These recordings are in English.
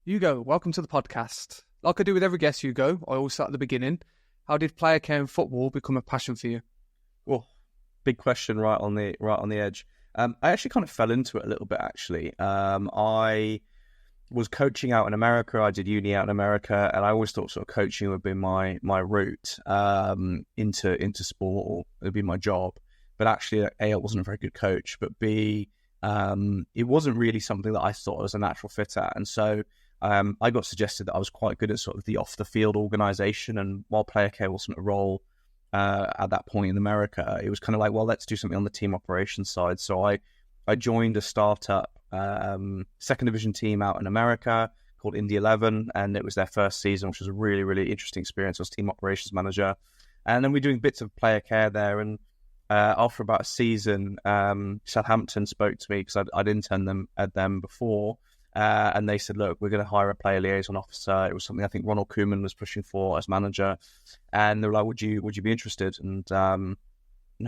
Hugo, welcome to the podcast. Like I do with every guest, Hugo, I always start at the beginning. How did player care in football become a passion for you? Well, big question right on the edge. I actually kind of fell into it a little bit, actually. I was coaching out in America. I did uni out in America, and I always thought sort of coaching would be my route into sport, or it would be my job. But actually, A, I wasn't a very good coach, but B, it wasn't really something that I thought was a natural fit at. And so I got suggested that I was quite good at sort of the off-the-field organisation, and while player care wasn't a role at that point in America, it was kind of like, well, let's do something on the team operations side. So I joined a startup second division team out in America called Indy 11, and it was their first season, which was a really, really interesting experience. I was team operations manager, and then we're doing bits of player care there. And after about a season, Southampton spoke to me because I'd interned at them before. And they said, look, we're going to hire a player liaison officer. It was something I think Ronald Koeman was pushing for as manager. And they were like, would you be interested? And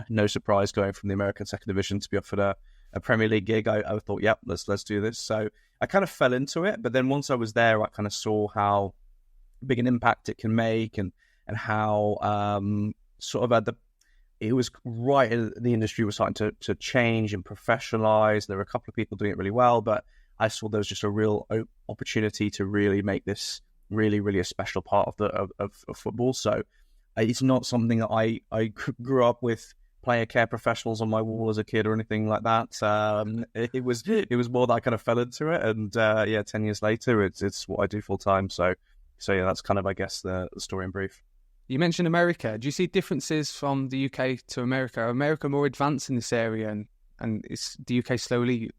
no surprise, going from the American second division to be offered a Premier League gig, I thought, yep, let's do this. So I kind of fell into it. But then once I was there, I kind of saw how big an impact it can make, and how sort of it was right as the industry was starting to change and professionalize. There were a couple of people doing it really well, but I saw there was just a real opportunity to really make this really, really a special part of football. So it's not something that I grew up with player care professionals on my wall as a kid or anything like that. It was more that I kind of fell into it, and 10 years later, it's what I do full time. So yeah, that's kind of, I guess, the story in brief. You mentioned America. Do you see differences from the UK to America? Are America more advanced in this area, and is the UK slowly,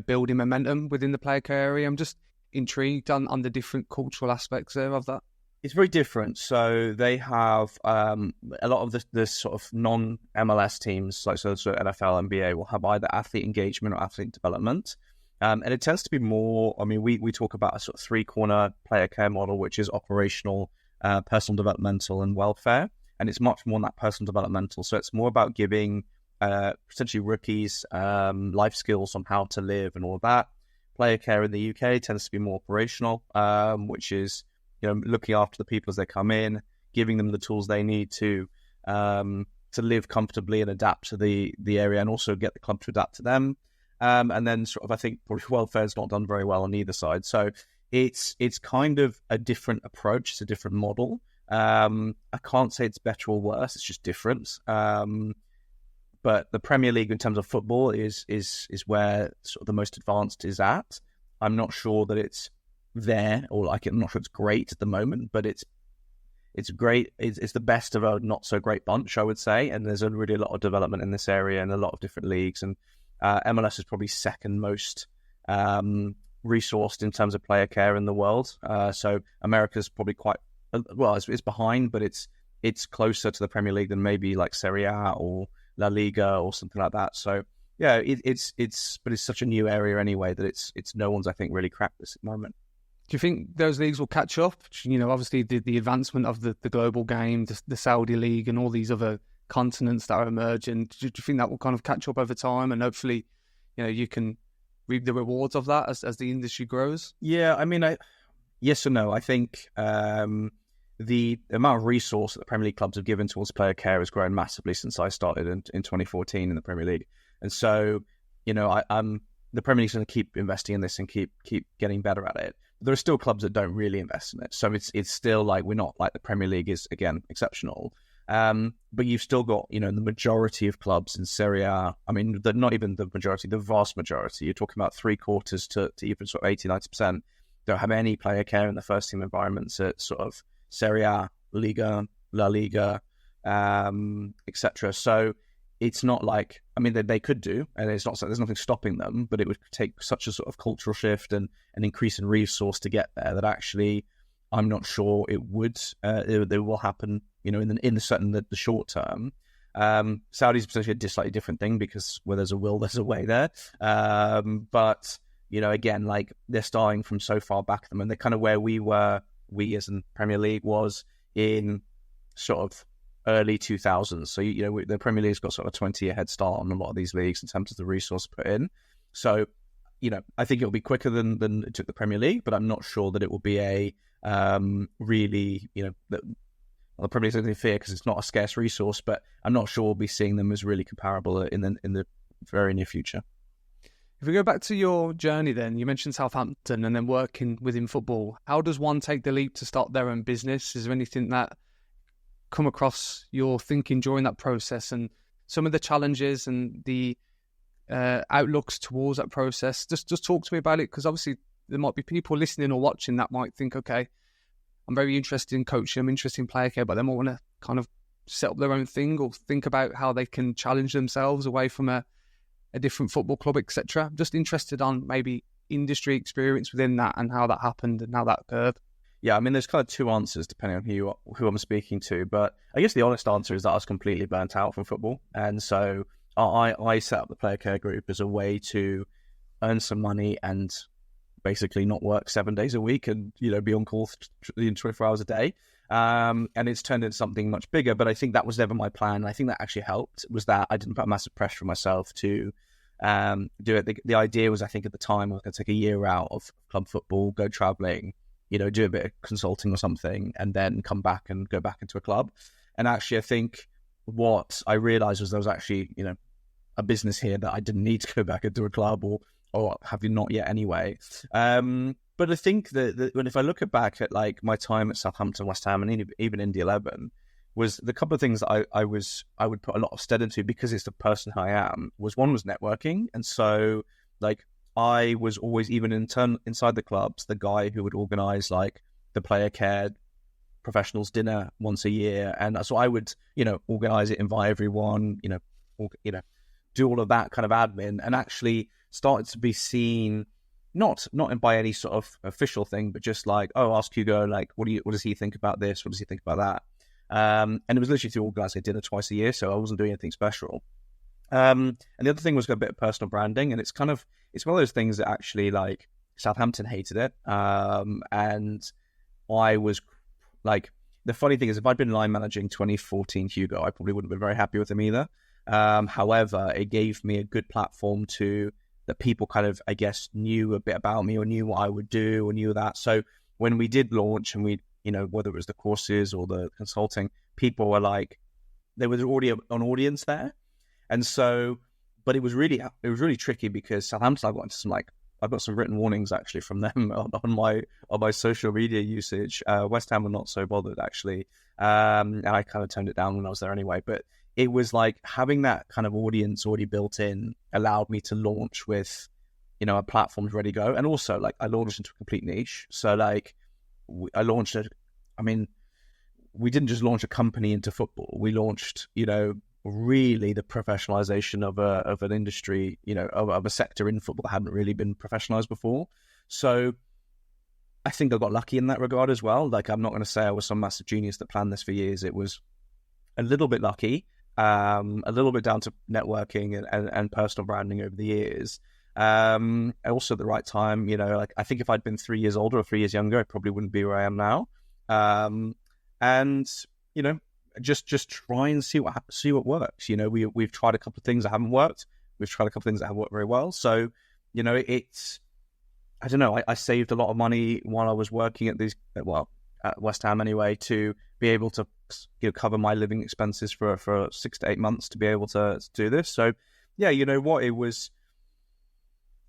building momentum within the player care area? I'm just intrigued on the different cultural aspects there of that. It's very different. So they have a lot of the sort of non-MLS teams, like so NFL, NBA, will have either athlete engagement or athlete development. And it tends to be more, we talk about a sort of three-corner player care model, which is operational, personal developmental, and welfare. And it's much more than that personal developmental. So it's more about giving potentially rookies life skills on how to live and all of that. Player care in the UK tends to be more operational, which is looking after the people as they come in, giving them the tools they need to live comfortably and adapt to the area, and also get the club to adapt to them. And then sort of, I think probably welfare is not done very well on either side. So it's kind of a different approach. It's a different model. I can't say it's better or worse. It's just different. But the Premier League in terms of football is where sort of the most advanced is at. I'm not sure that it's there, or I'm not sure it's great at the moment, but it's great. It's the best of a not so great bunch, I would say. And there's really a lot of development in this area and a lot of different leagues. And MLS is probably second most resourced in terms of player care in the world. So America's probably quite it's behind, but it's closer to the Premier League than maybe like Serie A or La Liga or something like that. So yeah, it's such a new area anyway that it's no one's, I think, really cracked this at the moment. Do you think those leagues will catch up? Obviously the advancement of the global game, the Saudi League, and all these other continents that are emerging. Do you think that will kind of catch up over time, and hopefully, you can reap the rewards of that as the industry grows? Yeah, yes or no. I think the amount of resource that the Premier League clubs have given towards player care has grown massively since I started in 2014 in the Premier League. And so, the Premier League's going to keep investing in this and keep getting better at it. There are still clubs that don't really invest in it. So it's still like, we're not like the Premier League is, again, exceptional. But you've still got, the majority of clubs in Serie A. Not even the majority, the vast majority. You're talking about 3/4 to even sort of 80-90% don't have any player care in the first team environments at sort of Serie A, Liga, La Liga, etc. So it's not like, they could do, and it's not, there's nothing stopping them, but it would take such a sort of cultural shift and an increase in resource to get there that actually I'm not sure it will happen, in the short term. Saudi's potentially a slightly different thing, because where there's a will, there's a way there. But, again, like, they're starting from so far back them, and they're kind of where we as in Premier League was in sort of early 2000s. So, the Premier League's got sort of a 20-year head start on a lot of these leagues in terms of the resource put in. So I think it'll be quicker than it took the Premier League, but I'm not sure that it will be a really, the Premier League is only fair because it's not a scarce resource, but I'm not sure we'll be seeing them as really comparable in the very near future. If we go back to your journey then, you mentioned Southampton and then working within football. How does one take the leap to start their own business? Is there anything that come across your thinking during that process and some of the challenges and the outlooks towards that process? Just talk to me about it, because obviously there might be people listening or watching that might think, okay, I'm very interested in coaching, I'm interested in player care, but they might want to kind of set up their own thing or think about how they can challenge themselves away from a different football club, etc. I'm just interested on maybe industry experience within that and how that happened and how that occurred. Yeah, I mean, there's kind of two answers depending on who I'm speaking to, but I guess the honest answer is that I was completely burnt out from football, and so I set up the player care group as a way to earn some money and basically not work 7 days a week and be on call 24 hours a day. And it's turned into something much bigger, but I think that was never my plan. And I think that actually helped, was that I didn't put massive pressure on myself to do it. The idea was, I think at the time, I was going to take a year out of club football, go traveling, do a bit of consulting or something, and then come back and go back into a club. And actually, I think what I realized was there was actually, a business here that I didn't need to go back into a club or have you not yet anyway. But I think that when if I look back at like my time at Southampton, West Ham, and even Indy 11, was the couple of things that I would put a lot of stead into, because it's the person who I am. One was networking, and so like I was always, even inside the clubs, the guy who would organise like the player care professionals dinner once a year, and so I would organise it, invite everyone, do all of that kind of admin, and actually started to be seen. Not by any sort of official thing, but just like, ask Hugo, like, what does he think about this? What does he think about that? And it was literally to organise a dinner twice a year, so I wasn't doing anything special. And the other thing was a bit of personal branding, and it's one of those things that actually, like, Southampton hated it, and I was like, the funny thing is, if I'd been line managing 2014 Hugo, I probably wouldn't have been very happy with him either. However, it gave me a good platform that people kind of, I guess, knew a bit about me or knew what I would do or knew that. So when we did launch and we, whether it was the courses or the consulting, people were like, there was already an audience there. And so, but it was really tricky, because Southampton, I've got some written warnings actually from them on my social media usage. West Ham were not so bothered actually. And I kind of toned it down when I was there anyway, but it was like having that kind of audience already built in allowed me to launch with, a platform's ready to go. And also, like, I launched into a complete niche. So, like, we didn't just launch a company into football. We launched, really the professionalization of an industry, of a sector in football that hadn't really been professionalized before. So I think I got lucky in that regard as well. Like, I'm not going to say I was some massive genius that planned this for years. It was a little bit lucky. A little bit down to networking and personal branding over the years. Also at the right time, like, I think if I'd been 3 years older or 3 years younger, I probably wouldn't be where I am now. And just try and see what works. We've tried a couple of things that haven't worked. We've tried a couple of things that have worked very well. So, it's, I don't know, I saved a lot of money while I was working at West Ham anyway, to be able to cover my living expenses for 6 to 8 months to be able to do this. So yeah, it was,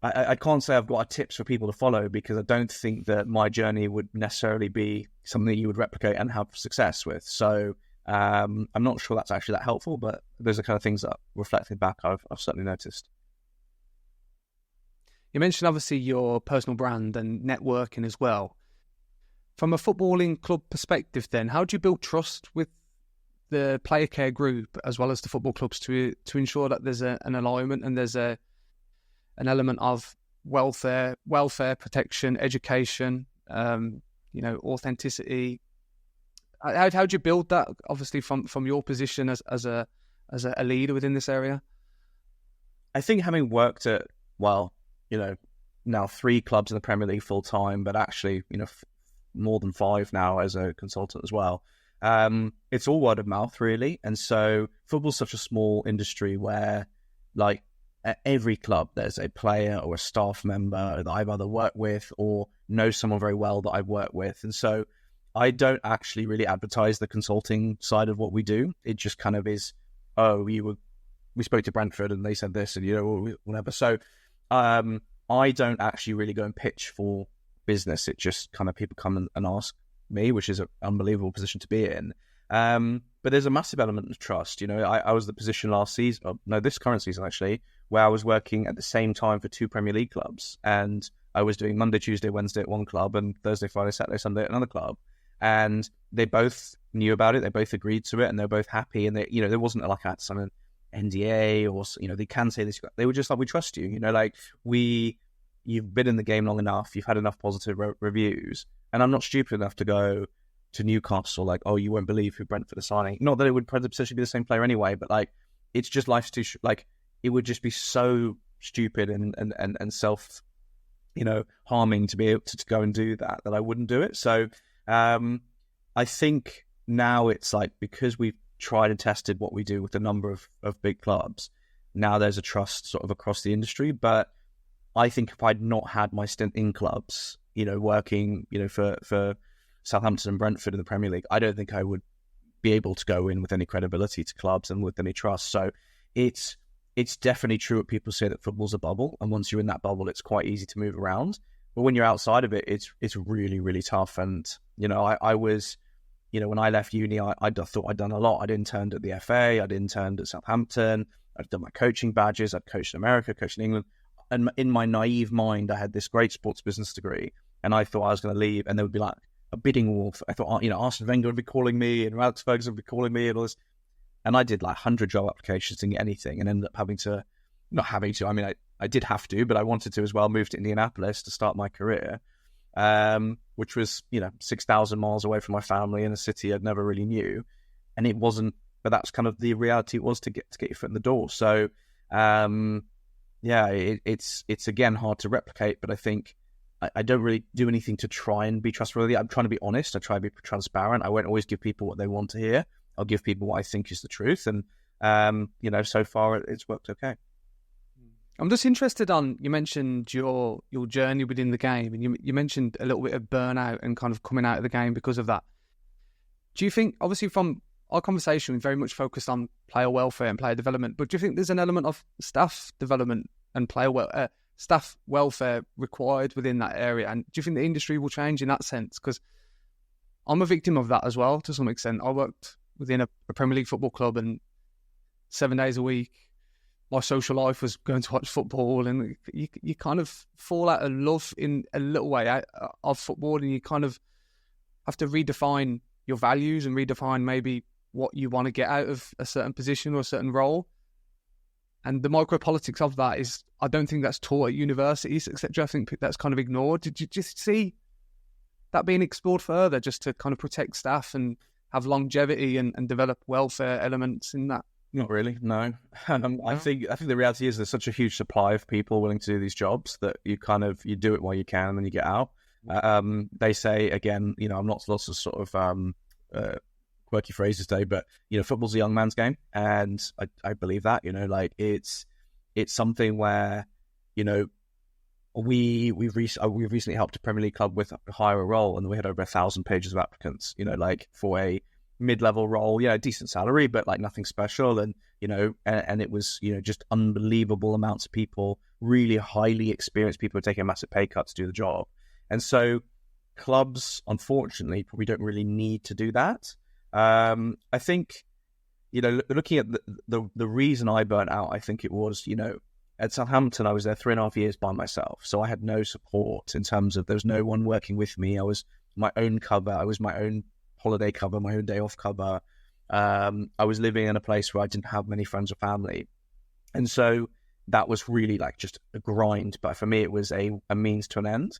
I can't say I've got tips for people to follow, because I don't think that my journey would necessarily be something that you would replicate and have success with. So I'm not sure that's actually that helpful, but those are kind of things that, reflecting back, I've certainly noticed. You mentioned obviously your personal brand and networking as well. From a footballing club perspective then, how do you build trust with the player care group as well as the football clubs to ensure that there's an alignment and there's an element of welfare, protection, education, authenticity? How do you build that, obviously, from your position as a leader within this area? I think having worked at, now 3 clubs in the Premier League full time, but actually, more than 5 now as a consultant as well. It's all word of mouth, really. And so football's such a small industry where, like, at every club, there's a player or a staff member that I've either worked with or know someone very well that I've worked with. And so I don't actually really advertise the consulting side of what we do. It just kind of is, oh, we spoke to Brentford and they said this and, whatever. So I don't actually really go and pitch for business. It just kind of people come and ask me, which is an unbelievable position to be in. But there's a massive element of trust. I was the position last season, this current season actually, where I was working at the same time for 2 Premier League clubs. And I was doing Monday, Tuesday, Wednesday at one club and Thursday, Friday, Saturday, Sunday at another club. And they both knew about it. They both agreed to it and they're both happy. And there wasn't like I had to sign an NDA or, they can say this. They were just like, we trust you, you've been in the game long enough. You've had enough positive reviews. And I'm not stupid enough to go to Newcastle like, oh, you won't believe who Brentford are signing. Not that it would potentially be the same player anyway, but like, it's just life's too it would just be so stupid and self, harming to be able to go and do that I wouldn't do it. So I think now it's like, because we've tried and tested what we do with a number of big clubs, now there's a trust sort of across the industry. But I think if I'd not had my stint in clubs, working, for Southampton and Brentford in the Premier League, I don't think I would be able to go in with any credibility to clubs and with any trust. So it's definitely true what people say, that football's a bubble, and once you're in that bubble, it's quite easy to move around. But when you're outside of it, it's really, really tough. And I was, when I left uni, I thought I'd done a lot. I'd interned at the FA, I'd interned at Southampton, I'd done my coaching badges, I'd coached in America, coached in England. And in my naive mind, I had this great sports business degree, and I thought I was going to leave, and there would be like a bidding war. I thought, Arsene Wenger would be calling me, and Alex Ferguson would be calling me, and all this. And I did like 100 job applications, didn't get anything, and ended up I did have to, but I wanted to as well, move to Indianapolis to start my career, which was, 6,000 miles away from my family in a city I'd never really knew. And it wasn't, but that's kind of the reality it was to get your foot in the door. So, it's again hard to replicate, but I think I don't really do anything to try and be trustworthy. I'm trying to be honest. I try to be transparent. I won't always give people what they want to hear. I'll give people what I think is the truth. And, so far it's worked okay. I'm just interested on, you mentioned your journey within the game, and you mentioned a little bit of burnout and kind of coming out of the game because of that. Do you think, obviously from our conversation, we very much focused on player welfare and player development, but do you think there's an element of staff development and staff welfare required within that area? And do you think the industry will change in that sense? Because I'm a victim of that as well, to some extent. I worked within a Premier League football club, and 7 days a week, my social life was going to watch football, and you kind of fall out of love in a little way of football, and you kind of have to redefine your values and redefine maybe what you want to get out of a certain position or a certain role. And the micropolitics of that is, I don't think that's taught at universities, etc. I think that's kind of ignored. Did you just see that being explored further, just to kind of protect staff and have longevity and develop welfare elements in that? Not really, no. I think the reality is there's such a huge supply of people willing to do these jobs that you do it while you can and then you get out. They say, again, I'm not lots of sort of quirky phrases today, but football's a young man's game, and I believe that. It's something where we've recently helped a Premier League club with hire a role, and we had over 1,000 pages of applicants. For a mid-level role, decent salary, but like nothing special, and and it was just unbelievable amounts of people, really highly experienced people taking a massive pay cut to do the job. And so clubs, unfortunately, probably don't really need to do that. I think looking at the reason I burnt out, I think it was at Southampton I was there 3.5 years by myself, so I had no support in terms of, there was no one working with me. I was my own cover, I was my own holiday cover, my own day off cover. I was living in a place where I didn't have many friends or family, and so that was really like just a grind. But for me, it was a means to an end.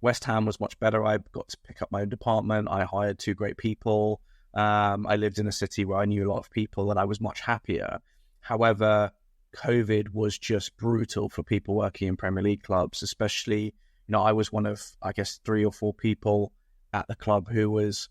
West Ham was much better. I got to pick up my own department. I hired 2 great people. I lived in a city where I knew a lot of people, and I was much happier. However, COVID was just brutal for people working in Premier League clubs, especially, I was one of, I guess, 3 or 4 people at the club who was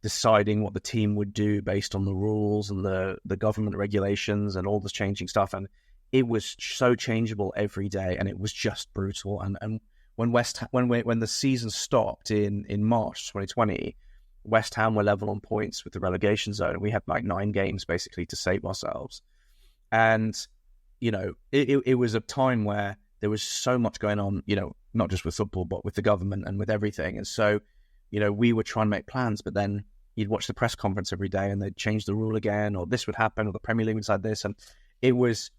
deciding what the team would do based on the rules and the government regulations and all this changing stuff. And it was so changeable every day, and it was just brutal. And when when the season stopped in March 2020, West Ham were level on points with the relegation zone, and we had like 9 games basically to save ourselves. And it was a time where there was so much going on, not just with football, but with the government and with everything. And so, we were trying to make plans, but then you'd watch the press conference every day and they'd change the rule again, or this would happen, or the Premier League would decide this. And it was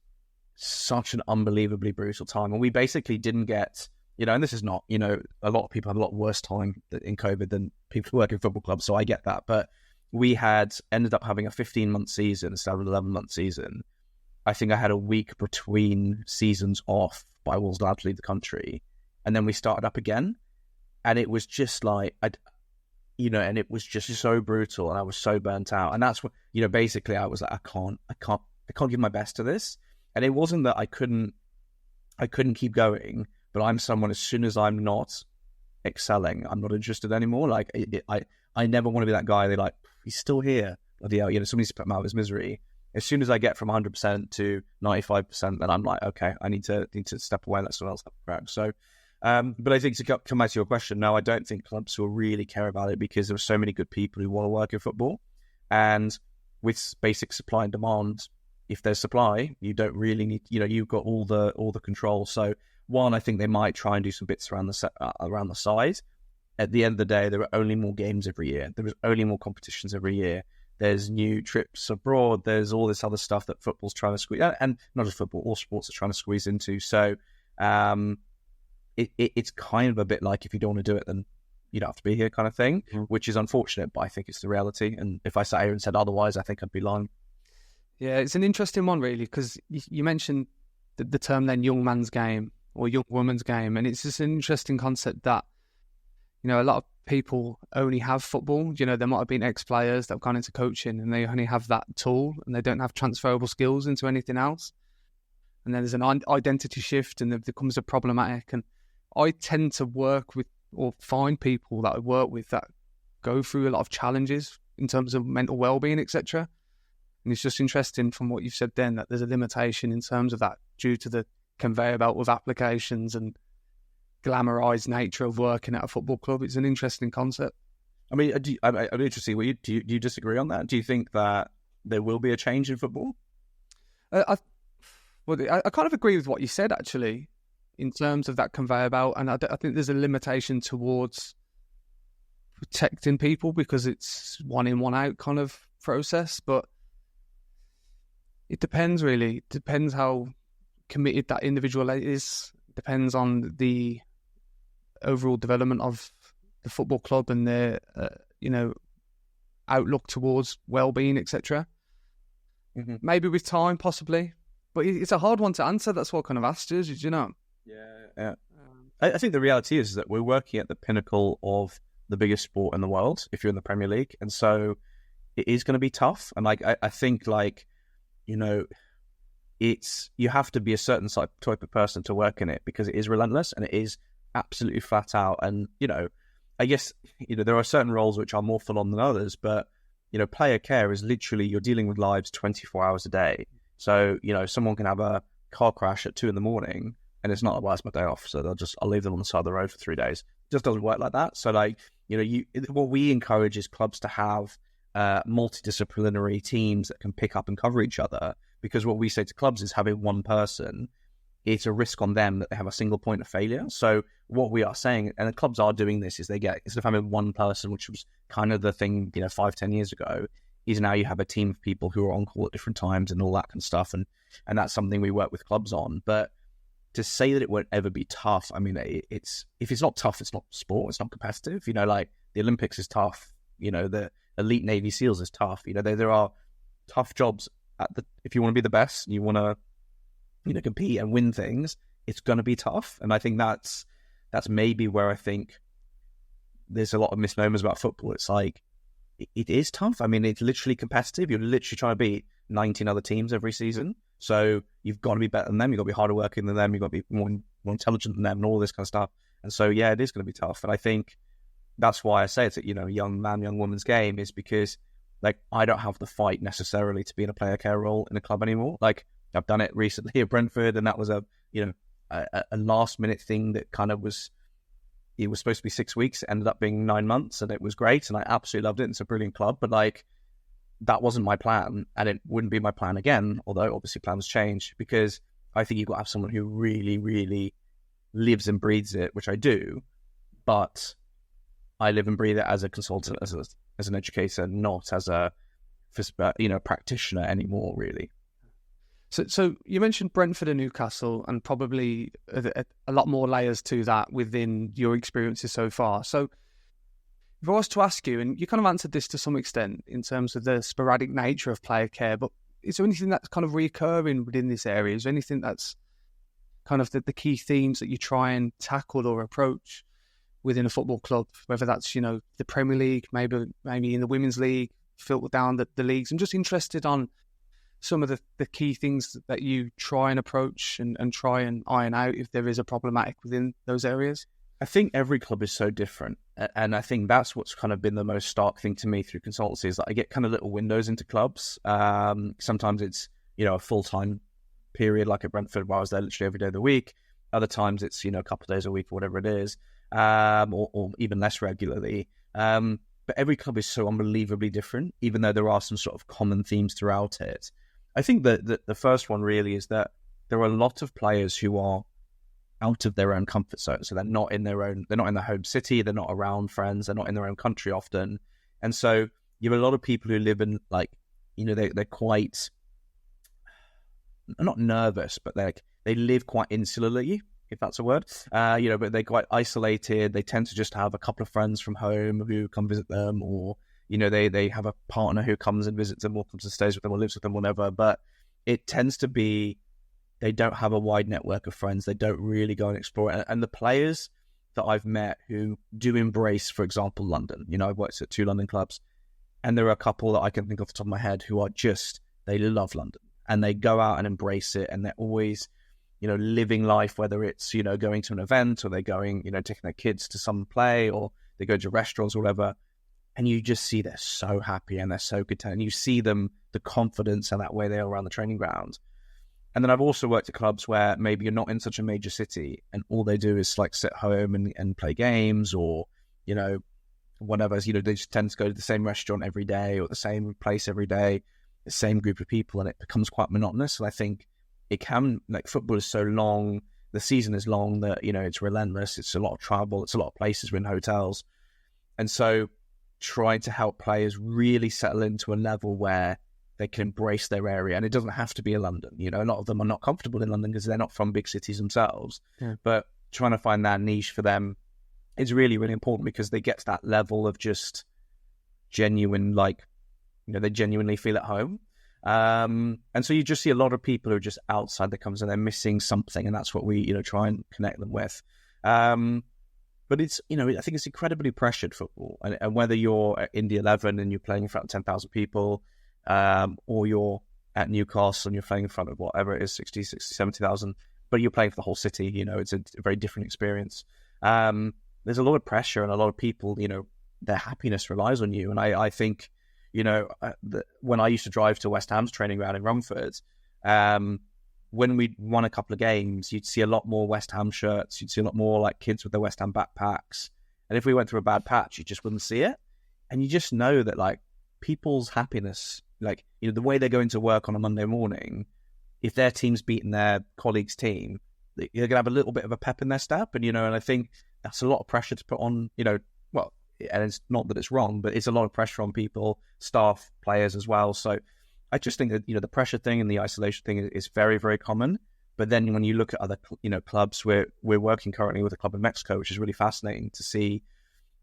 such an unbelievably brutal time. And we basically didn't get, and this is not, a lot of people have a lot worse time in COVID than people who work in football clubs. So I get that. But we had ended up having a 15-month season instead of an 11-month season. I think I had a week between seasons off, but I was allowed to leave the country. And then we started up again. And it was just like, and it was just so brutal, and I was so burnt out. And that's what, basically I was like, I can't give my best to this. And it wasn't that I couldn't keep going, but I'm someone, as soon as I'm not excelling, I'm not interested anymore. Like I never want to be that guy. They're like, he's still here. Bloody hell, somebody's put him out of his misery. As soon as I get from 100% to 95%, then I'm like, okay, I need to step away. Let someone else have a crack. So, but I think to come back to your question, no, I don't think clubs will really care about it, because there are so many good people who want to work in football, and with basic supply and demand, if there's supply, you don't really need, you've got all the control. So one, I think they might try and do some bits around the side. At the end of the day, there are only more games every year. There is only more competitions every year. There's new trips abroad. There's all this other stuff that football's trying to squeeze, and not just football, all sports are trying to squeeze into. So it's kind of a bit like, if you don't want to do it, then you don't have to be here kind of thing, which is unfortunate, but I think it's the reality. And if I sat here and said otherwise, I think I'd be lying. Yeah, it's an interesting one, really, because you mentioned the term then young man's game or young woman's game. And it's just an interesting concept that, a lot of people only have football. There might have been ex-players that have gone into coaching and they only have that tool and they don't have transferable skills into anything else. And then there's an identity shift and it becomes problematic. And I tend to work with or find people that I work with that go through a lot of challenges in terms of mental well-being, etc. And it's just interesting from what you've said then that there's a limitation in terms of that due to the conveyor belt of applications and glamorized nature of working at a football club. It's an interesting concept. I mean, I'm interested. Do you disagree on that? Do you think that there will be a change in football? I kind of agree with what you said, actually, in terms of that conveyor belt. And I think there's a limitation towards protecting people because it's one in, one out kind of process. But it depends, really. It depends how committed that individual is. It depends on the overall development of the football club and their, outlook towards well-being, etc. Mm-hmm. Maybe with time, possibly. But it's a hard one to answer. That's what I kind of asked you, you know? Yeah. I think the reality is that we're working at the pinnacle of the biggest sport in the world, if you're in the Premier League. And so it is going to be tough. And I think you have to be a certain type of person to work in it, because it is relentless and it is absolutely flat out. And, I guess, there are certain roles which are more full on than others, but, player care is literally, you're dealing with lives 24 hours a day. So, someone can have a car crash at 2 a.m. and it's not, well, it's my day off. So I'll leave them on the side of the road for 3 days. It just doesn't work like that. So what we encourage is clubs to have multidisciplinary teams that can pick up and cover each other, because what we say to clubs is having one person, it's a risk on them that they have a single point of failure. So what we are saying, and the clubs are doing this, is they get, instead of having one person, which was kind of the thing, 5-10 years ago, is now you have a team of people who are on call at different times and all that kind of stuff. And that's something we work with clubs on. But to say that it won't ever be tough, I mean, if it's not tough, it's not sport, it's not competitive. Like the Olympics is tough. The elite Navy SEALs is tough. There are tough jobs if you want to be the best, you want to, compete and win things, it's going to be tough. And I think that's maybe where I think there's a lot of misnomers about football. It's like, it is tough. I mean, it's literally competitive. You're literally trying to beat 19 other teams every season. So you've got to be better than them. You've got to be harder working than them. You've got to be more intelligent than them and all this kind of stuff. And so, yeah, it is going to be tough. And I think that's why I say it's a, young man, young woman's game, is because I don't have the fight necessarily to be in a player care role in a club anymore. I've done it recently at Brentford, and that was a last minute thing that kind of was. It was supposed to be 6 weeks. It ended up being 9 months, and it was great, and I absolutely loved it. It's a brilliant club, but like that wasn't my plan, and it wouldn't be my plan again. Although obviously plans change, because I think you've got to have someone who really, really lives and breathes it, which I do. But I live and breathe it as a consultant, as an educator, not as a practitioner anymore, really. So you mentioned Brentford and Newcastle, and probably a lot more layers to that within your experiences so far. So if I was to ask you, and you kind of answered this to some extent in terms of the sporadic nature of player care, but is there anything that's kind of recurring within this area? Is there anything that's kind of the key themes that you try and tackle or approach within a football club, whether that's, the Premier League, maybe in the Women's League, filter down the leagues? I'm just interested on some of the key things that you try and approach and try and iron out if there is a problematic within those areas. I think every club is so different. And I think that's what's kind of been the most stark thing to me through consultancy, is that I get kind of little windows into clubs. Sometimes it's, a full-time period, like at Brentford, where I was there literally every day of the week. Other times it's, a couple of days a week or whatever it is, or even less regularly. But every club is so unbelievably different, even though there are some sort of common themes throughout it. I think that the first one really is that there are a lot of players who are out of their own comfort zone. So they're not in their home city, they're not around friends, they're not in their own country often. And so you have a lot of people who live in, like, they're quite, not nervous, but they live quite insularly, if that's a word, but they're quite isolated. They tend to just have a couple of friends from home who come visit them, or they have a partner who comes and visits them, or comes and stays with them, or lives with them, whatever. But it tends to be, they don't have a wide network of friends. They don't really go and explore it. And the players that I've met who do embrace, for example, London, I've worked at 2 London clubs, and there are a couple that I can think off the top of my head who are just, they love London, and they go out and embrace it, and they're always, living life, whether it's, going to an event, or they're going, taking their kids to some play, or they go to restaurants or whatever. And you just see they're so happy and they're so content. And you see them, the confidence and that way they are around the training ground. And then I've also worked at clubs where maybe you're not in such a major city, and all they do is like sit home and play games, or, whatever. They just tend to go to the same restaurant every day, or the same place every day, the same group of people, and it becomes quite monotonous. And I think it can, like, football is so long, the season is long, that, it's relentless. It's a lot of travel. It's a lot of places. We're in hotels. And so trying to help players really settle into a level where they can embrace their area. And it doesn't have to be a London. A lot of them are not comfortable in London because they're not from big cities themselves. Yeah. But trying to find that niche for them is really, really important, because they get to that level of just genuine, they genuinely feel at home. And so you just see a lot of people who are just outside the comfort zone, they're missing something, and that's what we, try and connect them with. But it's, I think it's incredibly pressured, football. And whether you're at Indy 11 and you're playing in front of 10,000 people, or you're at Newcastle and you're playing in front of whatever it is, 60, 70,000, but you're playing for the whole city, it's a very different experience. There's a lot of pressure, and a lot of people, their happiness relies on you. And I think, when I used to drive to West Ham's training ground in Romford, when we won a couple of games, you'd see a lot more West Ham shirts. You'd see a lot more like kids with their West Ham backpacks. And if we went through a bad patch, you just wouldn't see it. And you just know that, like, people's happiness, like, the way they're going to work on a Monday morning, if their team's beating their colleague's team, they're going to have a little bit of a pep in their step. And, and I think that's a lot of pressure to put on, well, and it's not that it's wrong, but it's a lot of pressure on people, staff, players as well. So I just think that, the pressure thing and the isolation thing is very, very common. But then when you look at other, clubs, we're working currently with a club in Mexico, which is really fascinating to see,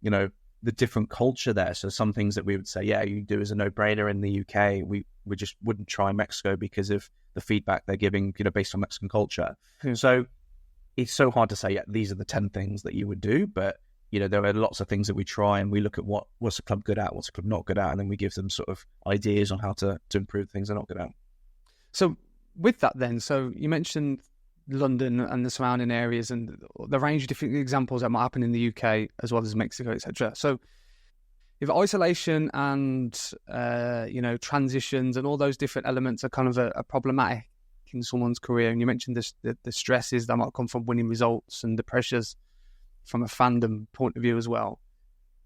the different culture there. So some things that we would say, yeah, you do as a no-brainer in the UK, we just wouldn't try Mexico because of the feedback they're giving, based on Mexican culture. So it's so hard to say, yeah, these are the 10 things that you would do, but there are lots of things that we try, and we look at what's the club good at, what's the club not good at, and then we give them sort of ideas on how to improve things they're not good at. So with that then, so you mentioned London and the surrounding areas and the range of different examples that might happen in the UK as well as Mexico, etc. So if isolation and, transitions and all those different elements are kind of a problematic, in someone's career. And you mentioned the stresses that might come from winning results and the pressures from a fandom point of view as well.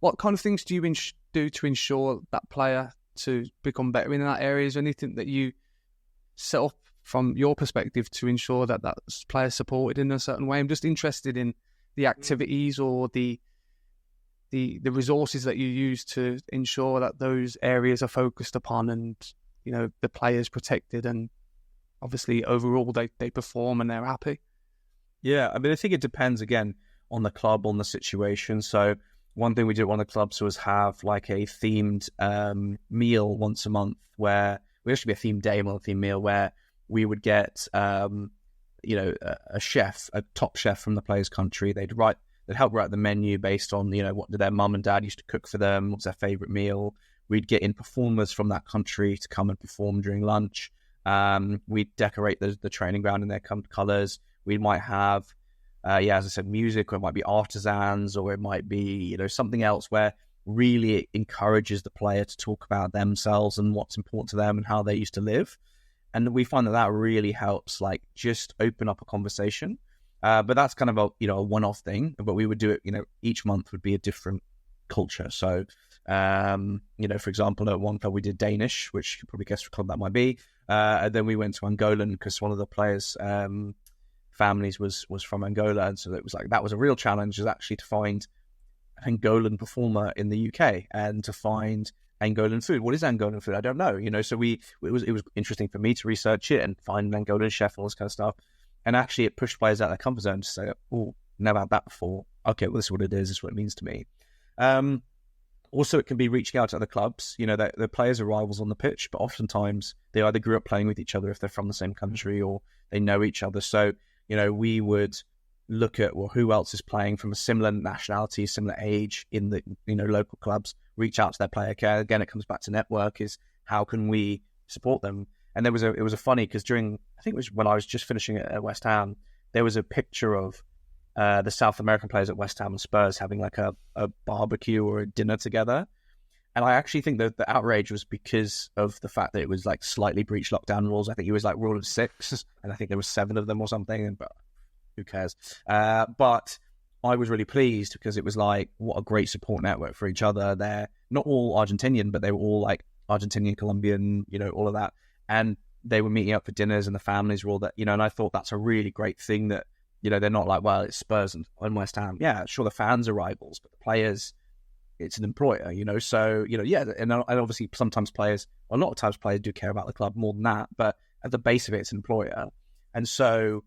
What kind of things do you do to ensure that player to become better in that area? Is there anything that you set up from your perspective to ensure that that player is supported in a certain way? I'm just interested in the activities or the resources that you use to ensure that those areas are focused upon and, you know, the players protected and obviously overall they perform and they're happy. Yeah, I mean, I think it depends again on the club, on the situation. So one thing we did at one of the clubs was have like a themed meal once a month, where we actually be a themed day, a themed meal, where we would get you know, a chef, a top chef from the player's country. They'd help write the menu based on, you know, what did their mum and dad used to cook for them, what's their favourite meal. We'd get in performers from that country to come and perform during lunch. We'd decorate the training ground in their colours. We might have, as I said, music, or it might be artisans, or it might be, you know, something else where really it encourages the player to talk about themselves and what's important to them and how they used to live. And we find that really helps, like, just open up a conversation. But that's kind of a one-off thing. But we would do it, you know, each month would be a different culture. So, you know, for example, at one club we did Danish, which you can probably guess what club that might be. And then we went to Angolan because one of the players' families was from Angola. And so it was like, that was a real challenge, is actually to find an Angolan performer in the UK and to find Angolan food. What is Angolan food? I don't know. You know, so it was interesting for me to research it and find an Angolan chef and all this kind of stuff. And actually, it pushed players out of their comfort zone to say, "Oh, never had that before. Okay, well, this is what it is. This is what it means to me." Also, it can be reaching out to other clubs. You know, the players are rivals on the pitch, but oftentimes they either grew up playing with each other if they're from the same country, or they know each other. So, you know, we would look at, well, who else is playing from a similar nationality, similar age in the, you know, local clubs, reach out to their player care. Again, it comes back to network, is how can we support them? And it was a funny, because during, I think it was when I was just finishing at West Ham, there was a picture of the South American players at West Ham and Spurs having like a barbecue or a dinner together. And I actually think that the outrage was because of the fact that it was like slightly breached lockdown rules. I think it was like rule of 6, and I think there was 7 of them or something, but who cares? But I was really pleased because it was like, what a great support network for each other. They're not all Argentinian, but they were all like Argentinian, Colombian, you know, all of that. And they were meeting up for dinners and the families were all that, you know, and I thought that's a really great thing that, you know, they're not like, well, it's Spurs and West Ham. Yeah, sure, the fans are rivals, but the players, it's an employer, you know. So, you know, yeah, and obviously sometimes players, a lot of times players do care about the club more than that, but at the base of it, it's an employer. And so,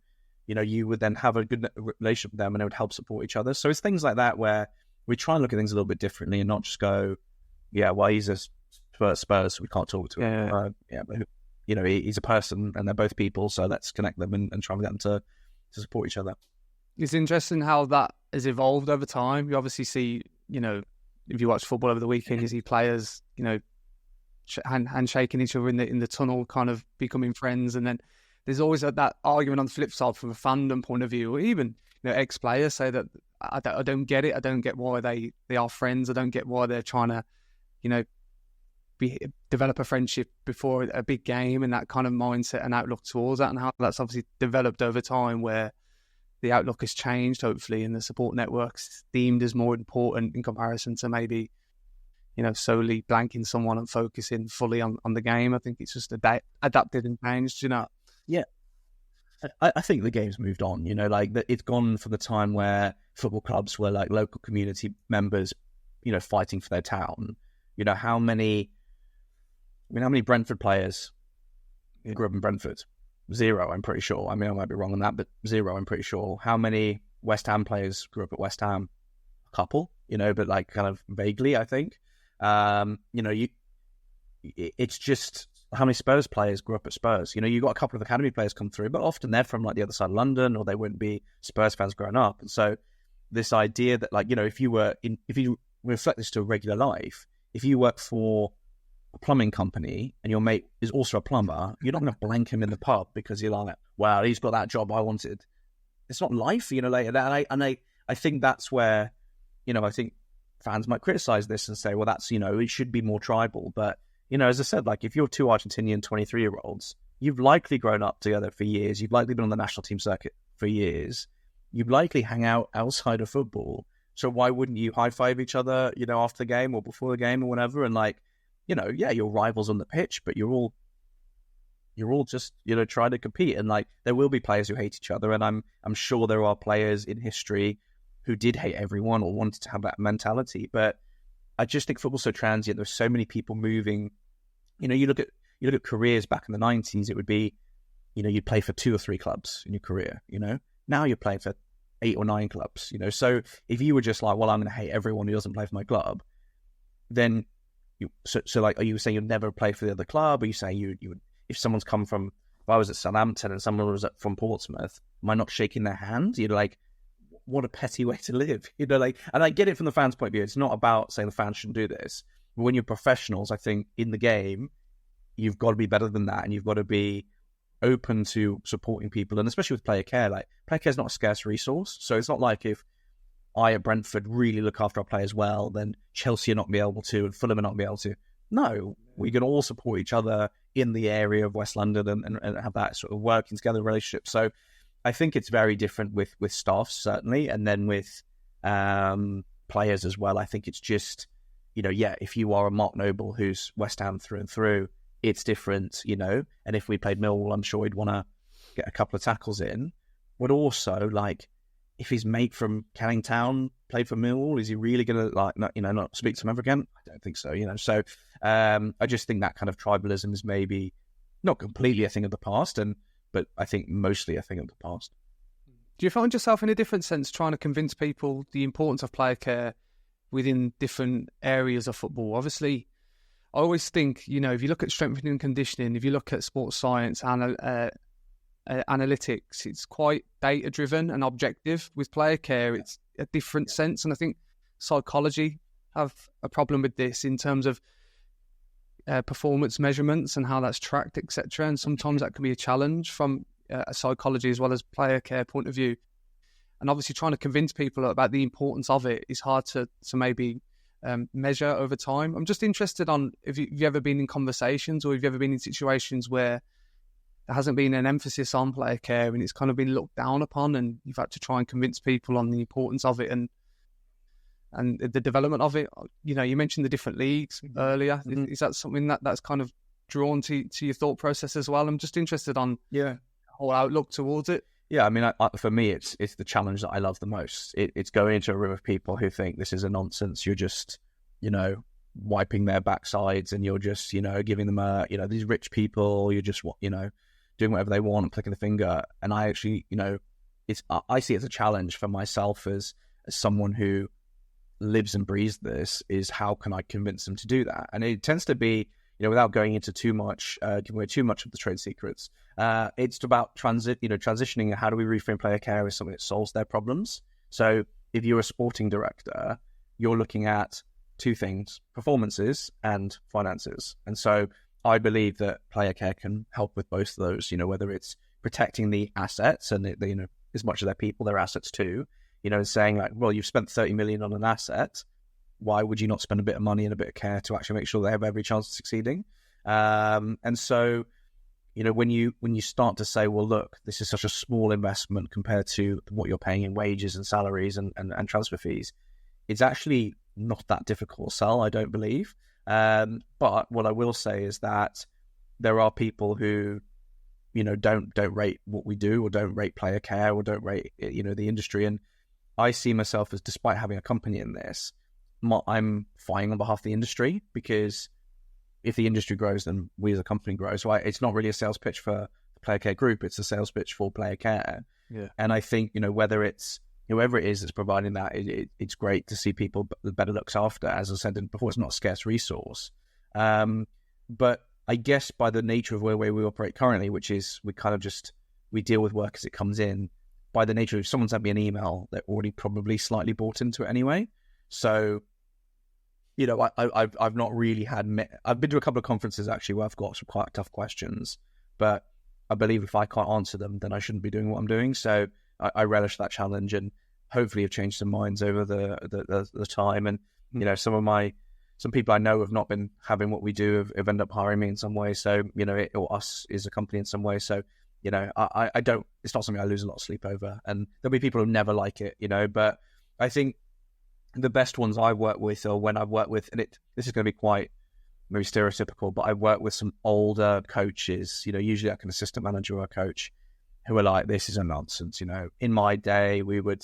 you know, you would then have a good relationship with them and it would help support each other. So it's things like that where we try and look at things a little bit differently and not just go, yeah, well, he's a Spurs, so we can't talk to him. But, you know, he's a person and they're both people, so let's connect them and try and get them to support each other. It's interesting how that has evolved over time. You obviously see, you know, if you watch football over the weekend, you see players, you know, handshaking each other in the tunnel, kind of becoming friends, and then there's always that argument on the flip side from a fandom point of view, or even, you know, ex-players say that I don't get it. I don't get why they are friends. I don't get why they're trying to, you know, develop a friendship before a big game, and that kind of mindset and outlook towards that, and how that's obviously developed over time, where the outlook has changed, hopefully, and the support networks deemed as more important in comparison to maybe, you know, solely blanking someone and focusing fully on the game. I think it's just adapted and changed, you know. Yeah. I think the game's moved on, you know, like it's gone from the time where football clubs were like local community members, you know, fighting for their town. You know, how many Brentford players grew up in Brentford? 0, I'm pretty sure. I mean, I might be wrong on that, but 0, I'm pretty sure. How many West Ham players grew up at West Ham? A couple, you know, but like kind of vaguely, I think. You know, it's just how many Spurs players grew up at Spurs. You know, you got a couple of academy players come through, but often they're from like the other side of London, or they wouldn't be Spurs fans growing up. And so this idea that, like, you know, if you reflect this to a regular life, if you work for a plumbing company and your mate is also a plumber, you're not going to blank him in the pub because you're like, wow, he's got that job I wanted. It's not life, you know, like that. And I think that's where, you know, I think fans might criticize this and say, well, that's, you know, it should be more tribal. But, you know, as I said, like if you're 2 Argentinian 23-year-olds you've likely grown up together for years. You've likely been on the national team circuit for years. You'd likely hang out outside of football. So why wouldn't you high five each other, after the game or before the game or whatever? And you're rivals on the pitch, but you're all just, trying to compete. And there will be players who hate each other. And I'm sure there are players in history who did hate everyone or wanted to have that mentality. But I just think football's so transient. There's so many people moving. You look at careers back in the 90s, it would be, you'd play for 2 or 3 clubs in your career, Now you're playing for 8 or 9 clubs, So if you were just like, well, I'm going to hate everyone who doesn't play for my club, then are you saying you'd never play for the other club? Are you saying you would, if someone's come from, if I was at Southampton and someone was from Portsmouth, am I not shaking their hand? You're like, what a petty way to live, and I get it from the fans' point of view. It's not about saying the fans shouldn't do this. But when you're professionals, I think in the game, you've got to be better than that, and you've got to be open to supporting people, and especially with player care. Player care is not a scarce resource, so it's not like if I at Brentford really look after our players well, then Chelsea are not be able to, and Fulham are not be able to. No, we can all support each other in the area of West London and have that sort of working together relationship. So I think it's very different with staff, certainly, and then with players as well. I think it's just, if you are a Mark Noble who's West Ham through and through, it's different, and if we played Millwall, I'm sure he'd want to get a couple of tackles in. But also, if his mate from Canning Town played for Millwall, is he really going to, not speak to him ever again? I don't think so, So I just think that kind of tribalism is maybe not completely a thing of the past, but I think mostly a thing of the past. Do you find yourself in a different sense trying to convince people the importance of player care within different areas of football? Obviously, I always think, if you look at strengthening and conditioning, if you look at sports science and analytics, it's quite data-driven and objective. With player care, it's a different sense. And I think psychology have a problem with this in terms of performance measurements and how that's tracked, etc. And sometimes that can be a challenge from a psychology as well as player care point of view. And obviously trying to convince people about the importance of it is hard to maybe measure over time. I'm just interested on if you've ever been in conversations or if you've ever been in situations where there hasn't been an emphasis on player care and it's kind of been looked down upon, and you've had to try and convince people on the importance of it and the development of it. You mentioned the different leagues earlier. Is that something that's kind of drawn to your thought process as well? I'm just interested on the whole outlook towards it. Yeah, I mean, for me, it's the challenge that I love the most. It's going into a room of people who think this is a nonsense. You're just, wiping their backsides, and you're just, giving them these rich people. You're just, doing whatever they want, clicking the finger. And I actually, I see it as a challenge for myself as someone who lives and breathes this. Is how can I convince them to do that? And it tends to be, without going into too much, giving away too much of the trade secrets. It's about transitioning. How do we reframe player care as something that solves their problems? So if you're a sporting director, you're looking at 2 things: performances and finances. And so I believe that player care can help with both of those. Whether it's protecting the assets and as much of their people, their assets too. Saying well, you've spent 30 million on an asset. Why would you not spend a bit of money and a bit of care to actually make sure they have every chance of succeeding? And so, when you start to say, well, look, this is such a small investment compared to what you're paying in wages and salaries and transfer fees, it's actually not that difficult to sell, I don't believe. But what I will say is that there are people who, don't rate what we do, or don't rate player care, or don't rate, the industry. And I see myself as, despite having a company in this, I'm fighting on behalf of the industry, because if the industry grows, then we as a company grow. So it's not really a sales pitch for the player care group; it's a sales pitch for player care. Yeah. And I think whether it's whoever it is that's providing that, it's great to see people better looked after. As I said before, it's not a scarce resource. But I guess by the nature of where we operate currently, which is we deal with work as it comes in. By the nature of, if someone sent me an email, they're already probably slightly bought into it anyway. So, I've not really I've been to a couple of conferences actually where I've got some quite tough questions, but I believe if I can't answer them, then I shouldn't be doing what I'm doing. So I relish that challenge, and hopefully have changed some minds over the time. And some of some people I know have not been having what we do, have ended up hiring me in some way. So, or us as a company in some way. So, I don't, it's not something I lose a lot of sleep over. And there'll be people who never like it, but I think the best ones I work with, or when I've worked with, and this is going to be quite maybe stereotypical, but I work with some older coaches, usually like an assistant manager or a coach, who are like, this is a nonsense. In my day, we would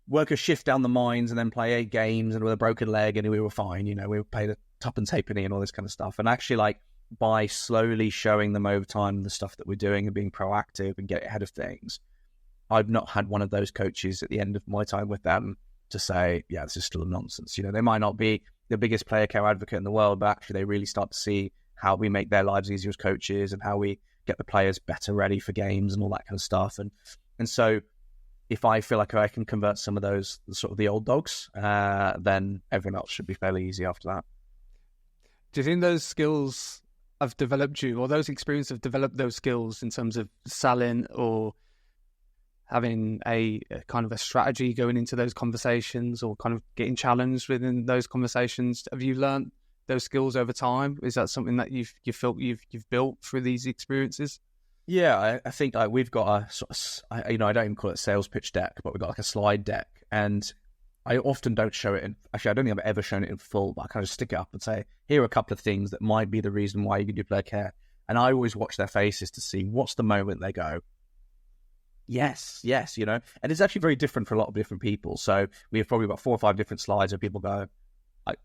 work a shift down the mines and then play 8 games and with a broken leg and we were fine. We would play the tuppence halfpenny and all this kind of stuff. And actually, like, by slowly showing them over time the stuff that we're doing and being proactive and getting ahead of things, I've not had one of those coaches at the end of my time with them to say, yeah, this is still a nonsense. They might not be the biggest player care advocate in the world, but actually they really start to see how we make their lives easier as coaches and how we get the players better ready for games and all that kind of stuff. And so if I feel like I can convert some of those sort of the old dogs, then everyone else should be fairly easy after that. Do you think those skills have developed you, or those experiences have developed those skills in terms of selling or having a kind of a strategy going into those conversations, or kind of getting challenged within those conversations? Have you learned those skills over time? Is that something that you felt you've built through these experiences? Yeah, I think we've got a sort of, I don't even call it a sales pitch deck, but we've got like a slide deck, and I often don't show it actually, I don't think I've ever shown it in full, but I kind of stick it up and say, here are a couple of things that might be the reason why you can do player care. And I always watch their faces to see what's the moment they go, yes, and it's actually very different for a lot of different people. So we have probably about 4 or 5 different slides where people go,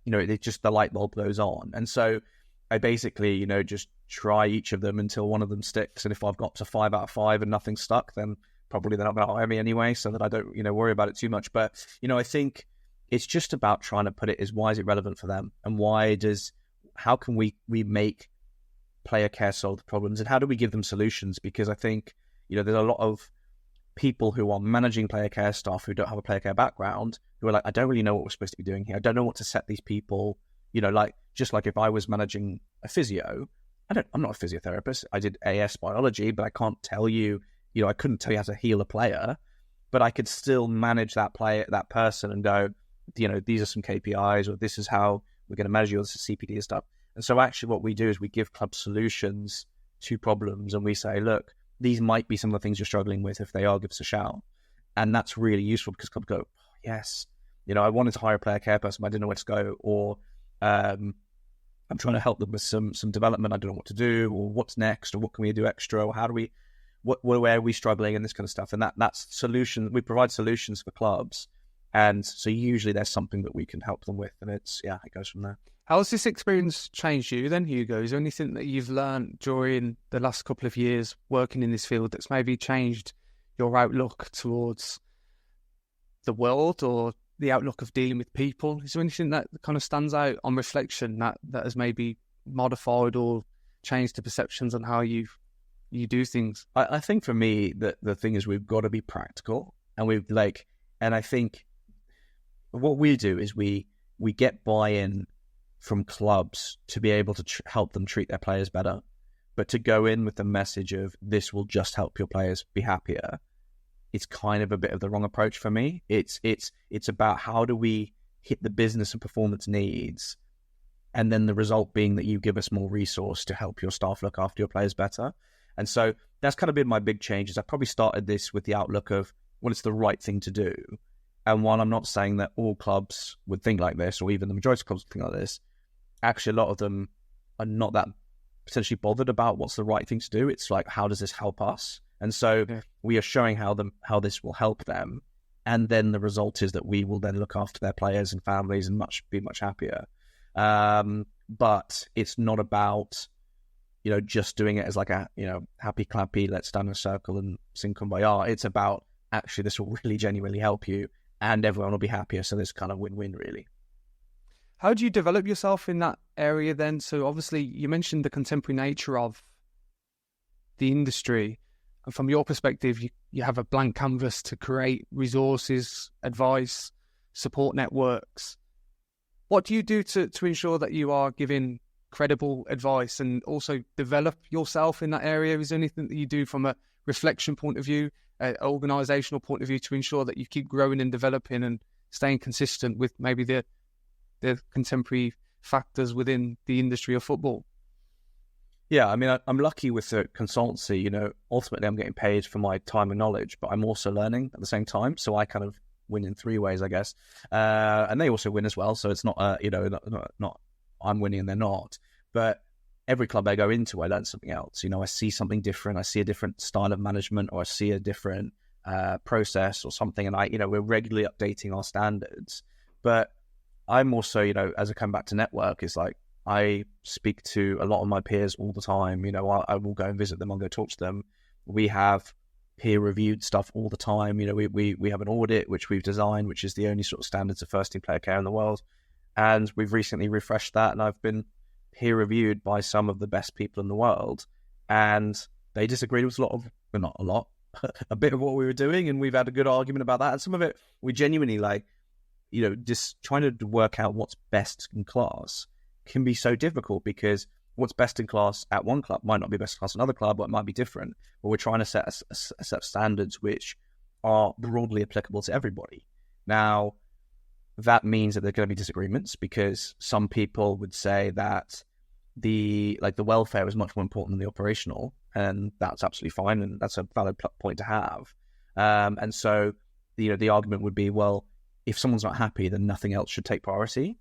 it's just the light bulb goes on. And so I basically, just try each of them until one of them sticks. And if I've got to 5 out of 5 and nothing stuck, then probably they're not going to hire me anyway, so that I don't, worry about it too much. But, I think it's just about trying to put it as, why is it relevant for them? And how can we make player care solve the problems? And how do we give them solutions? Because I think, there's a lot of people who are managing player care staff who don't have a player care background, who are like, I don't really know what we're supposed to be doing here. I don't know what to set these people, just like if I was managing a physio, I'm not a physiotherapist. I did AS biology, but I can't tell you, I couldn't tell you how to heal a player, but I could still manage that person and go, these are some KPIs, or this is how we're going to measure you, this is CPD and stuff. And so actually what we do is we give clubs solutions to problems, and we say, look, these might be some of the things you're struggling with. If they are, give us a shout. And that's really useful, because clubs go, oh, yes, I wanted to hire a player care person, but I didn't know where to go, or I'm trying to help them with some development. I don't know what to do, or what's next, or what can we do extra, or how do we, where are we struggling, and this kind of stuff. And that's solution. We provide solutions for clubs. And so usually there's something that we can help them with, and it goes from there. How has this experience changed you then, Hugo? Is there anything that you've learned during the last couple of years working in this field that's maybe changed your outlook towards the world, or the outlook of dealing with people? Is there anything that kind of stands out on reflection that has maybe modified or changed the perceptions on how you do things? I think for me, the thing is, we've got to be practical, and and I think what we do is we get buy-in from clubs to be able to help them treat their players better, but to go in with the message of, this will just help your players be happier, it's kind of a bit of the wrong approach for me. It's about, how do we hit the business and performance needs, and then the result being that you give us more resource to help your staff look after your players better. And so that's kind of been my big changes. I probably started this with the outlook of, well, it's the right thing to do. And while I'm not saying that all clubs would think like this, or even the majority of clubs would think like this, actually a lot of them are not that potentially bothered about what's the right thing to do. It's like, how does this help us? And so we are showing how this will help them. And then the result is that we will then look after their players and families and be much happier. But it's not about, just doing it as like a, happy clappy, let's stand in a circle and sing Kumbaya. It's about, actually, this will really genuinely help you, and everyone will be happier. So this kind of win-win, really. How do you develop yourself in that area then? So obviously you mentioned the contemporary nature of the industry. And from your perspective, you have a blank canvas to create resources, advice, support networks. What do you do to ensure that you are giving credible advice and also develop yourself in that area? Is there anything that you do from a reflection point of view, an organisational point of view, to ensure that you keep growing and developing and staying consistent with maybe the the contemporary factors within the industry of football. Yeah, I mean, I'm lucky with the consultancy. Ultimately, I'm getting paid for my time and knowledge, but I'm also learning at the same time. So I kind of win in three ways, I guess. And they also win as well. So it's not, not I'm winning and they're not. But every club I go into, I learn something else. I see something different. I see a different style of management, or I see a different process or something. And we're regularly updating our standards. But I'm also, as I come back to network, it's like, I speak to a lot of my peers all the time. I will go and visit them. I'll go talk to them. We have peer-reviewed stuff all the time. We have an audit which we've designed, which is the only sort of standards of first-team player care in the world. And we've recently refreshed that, and I've been peer-reviewed by some of the best people in the world. And they disagreed with not a lot, a bit of what we were doing, and we've had a good argument about that. And some of it, we genuinely just trying to work out what's best in class can be so difficult, because what's best in class at one club might not be best in class at another club, or it might be different. But we're trying to set a set of standards which are broadly applicable to everybody. Now, that means that there are going to be disagreements, because some people would say that the welfare is much more important than the operational, and that's absolutely fine, and that's a valid point to have. And so, the argument would be, well, if someone's not happy, then nothing else should take priority.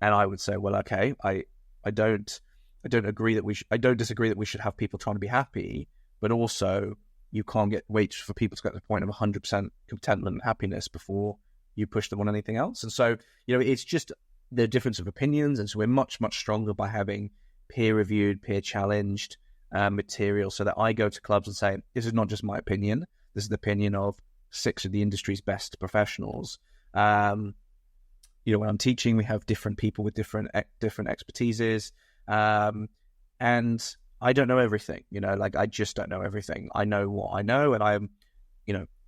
And I would say, well, okay, I don't agree that I don't disagree that we should have people trying to be happy, but also you can't wait for people to get to the point of 100% contentment and happiness before you push them on anything else. And so, it's just the difference of opinions. And so we're much, much stronger by having peer-reviewed, peer-challenged material, so that I go to clubs and say, this is not just my opinion. This is the opinion of 6 of the industry's best professionals. When I'm teaching, we have different people with different expertises. And I don't know everything, I just don't know everything. I know what I know, and I'm,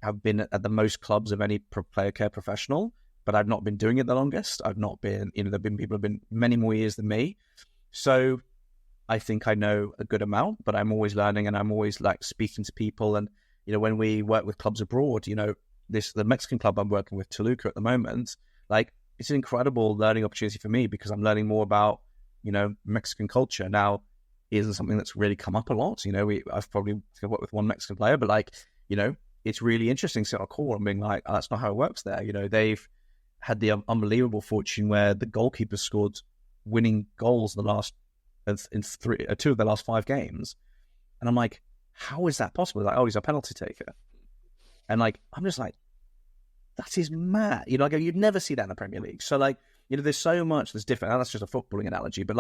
have been at the most clubs of any player care professional, but I've not been doing it the longest. I've not been, there've been people who've been many more years than me. So I think I know a good amount, but I'm always learning, and I'm always speaking to people. And, when we work with clubs abroad, the Mexican club I'm working with, Toluca, at the moment, it's an incredible learning opportunity for me, because I'm learning more about, Mexican culture. Now, it isn't something that's really come up a lot. I've probably worked with one Mexican player, but it's really interesting to sit on a call and being like, oh, that's not how it works there. They've had the unbelievable fortune where the goalkeeper scored winning goals in two of the last 5 games. And I'm like, how is that possible? He's a penalty taker. And I'm just like, that is mad. You'd never see that in the Premier League. So there's so much that's different. And that's just a footballing analogy, but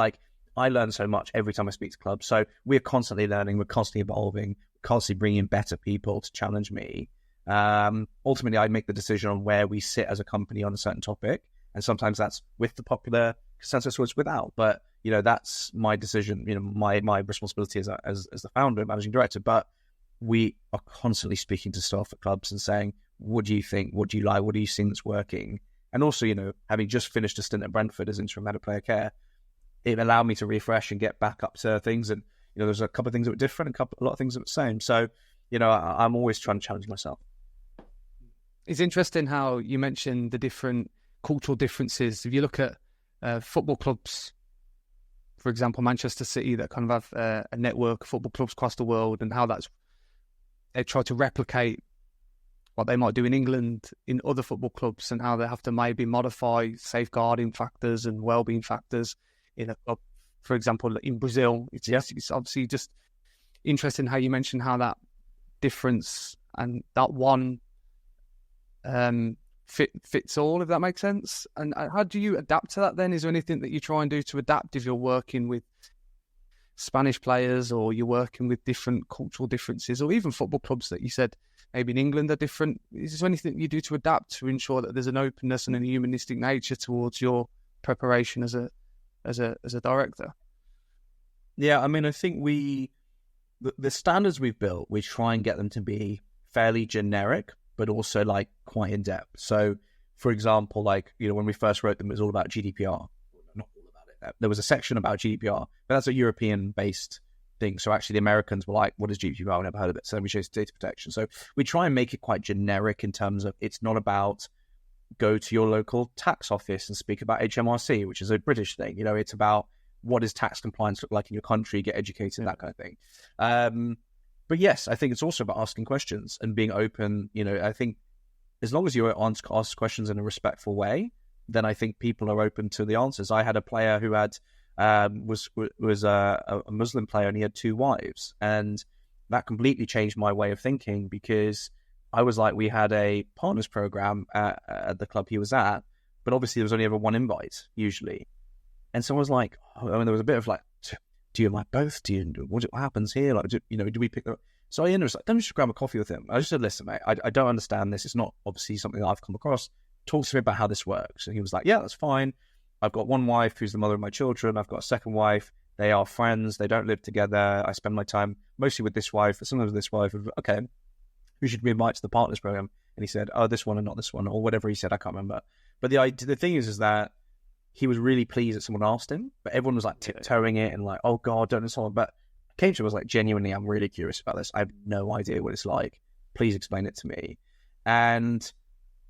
I learn so much every time I speak to clubs. So we're constantly learning, we're constantly evolving, constantly bringing in better people to challenge me. Ultimately, I make the decision on where we sit as a company on a certain topic. And sometimes that's with the popular consensus, or it's without. But, that's my decision, my responsibility as the founder and managing director. But we are constantly speaking to staff at clubs and saying, what do you think? What do you like? What do you think that's working? And also, having just finished a stint at Brentford as interim head of player care, it allowed me to refresh and get back up to things. And, there's a couple of things that were different, a lot of things that were the same. So, I'm always trying to challenge myself. It's interesting how you mentioned the different cultural differences. If you look at football clubs, for example, Manchester City, that kind of have a network of football clubs across the world, and how they try to replicate what they might do in England in other football clubs, and how they have to maybe modify safeguarding factors and well-being factors in a club. For example, in Brazil, it's obviously just interesting how you mentioned how that difference and that one fits all, if that makes sense. And how do you adapt to that then? Is there anything that you try and do to adapt if you're working with Spanish players, or you're working with different cultural differences, or even football clubs that you said maybe in England are different? Is there anything you do to adapt to ensure that there's an openness and a humanistic nature towards your preparation as a director? Yeah, I mean, I think the standards we've built, we try and get them to be fairly generic, but also quite in depth. So, for example, when we first wrote them, it was all about GDPR. Not all about it. There was a section about GDPR, but that's a European-based thing. So actually, the Americans were like, "What is GDPR? I've never heard of it." So we chose data protection. So we try and make it quite generic in terms of, it's not about go to your local tax office and speak about HMRC, which is a British thing. It's about what does tax compliance look like in your country, get educated, that kind of thing. But yes, I think it's also about asking questions and being open. I think as long as you ask questions in a respectful way, then I think people are open to the answers. I had a player who had was a Muslim player, and he had 2 wives, and that completely changed my way of thinking, because I was like, we had a partners program at the club he was at, but obviously there was only ever 1 invite usually, and so I was like, there was a bit of like, do you like both? What happens here? Like, do we pick up? So I ended up like, let me just grab a coffee with him. I just said, listen, mate, I don't understand this. It's not obviously something that I've come across. Talk to me about how this works. And he was like, yeah, that's fine. I've got 1 wife who's the mother of my children. I've got a second wife. They are friends. They don't live together. I spend my time mostly with this wife, but sometimes with this wife. Okay, who should we invite to the partners program? And he said, oh, this one and not this one, or whatever he said. I can't remember. But the thing is that he was really pleased that someone asked him, but everyone was like tiptoeing it and like, oh God, don't know someone. But Cambridge was like, genuinely, I'm really curious about this. I have no idea what it's like. Please explain it to me. And,